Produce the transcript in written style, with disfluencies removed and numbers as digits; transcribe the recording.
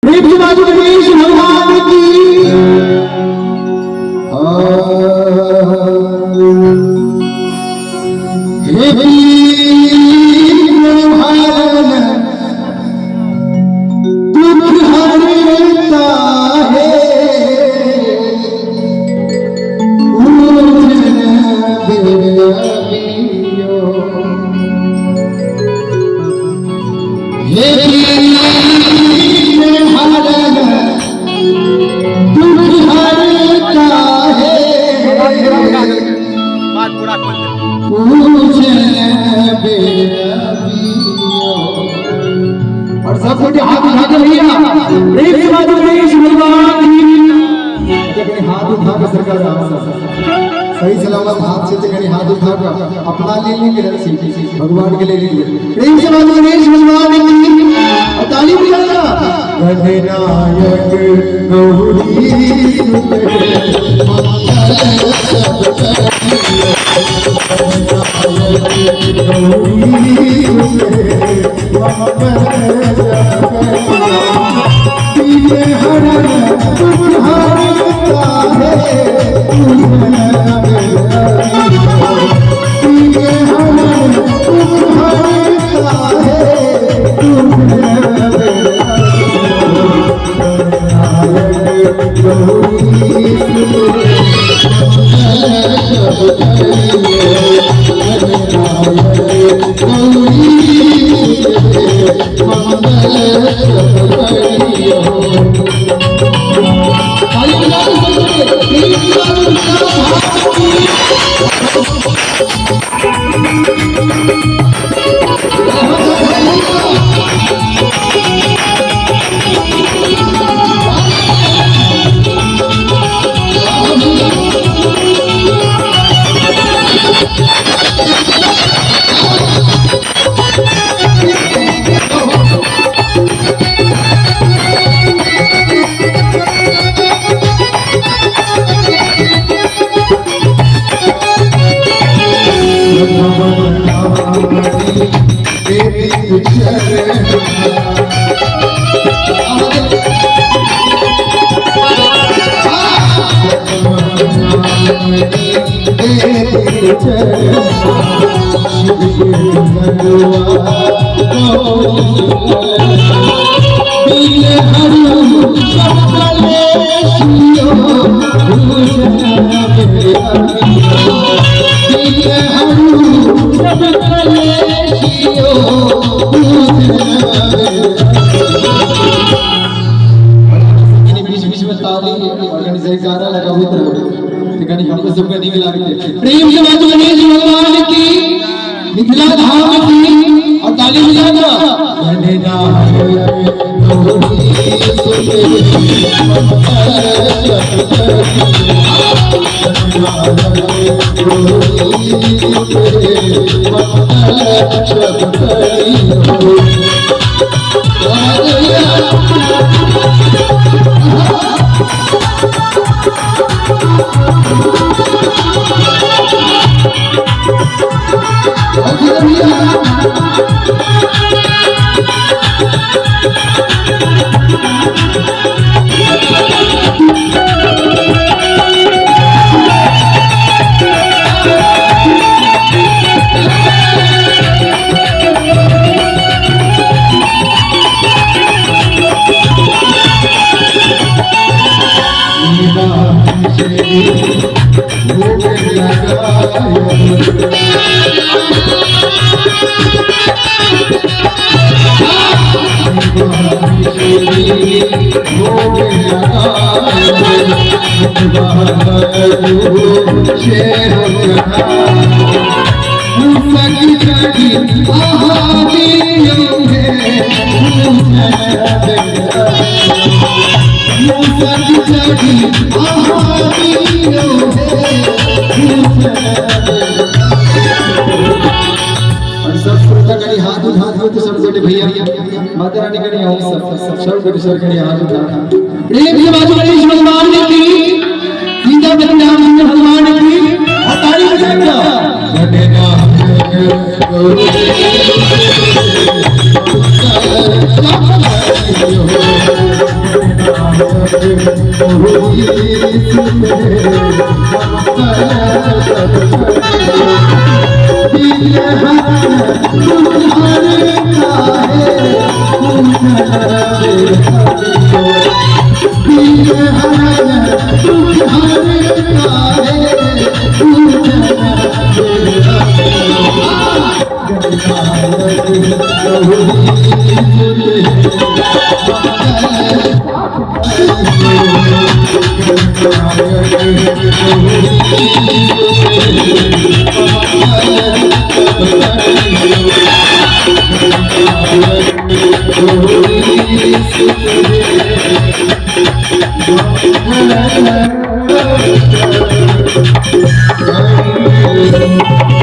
प्रेम से बाजू गणेश भगवान की हे और सब कोई हाथ उठा के भैया प्रेम से बाजू गणेश भगवान की हाथ उठा के सरकार सही सलामत हाथ से कहीं हाथ उठा कर अपना ले लेंगे भगवान के ले लेंगे। प्रेम से बाजू गणेश भगवान की और ताली बजाना गणनायक गौरी प्रेम से बाजू गणेश भगवान की मिथिला धाम की और ताली बजाना हाथ उठा दियो तो सब गोटे भैया माता रानी कनी आओ सब गोटे सर कनी हाथ उठा प्रेम से बाजू गणेश भगवान की सीता बलिदान भगवान की और ताली बजाना गणना Thank you.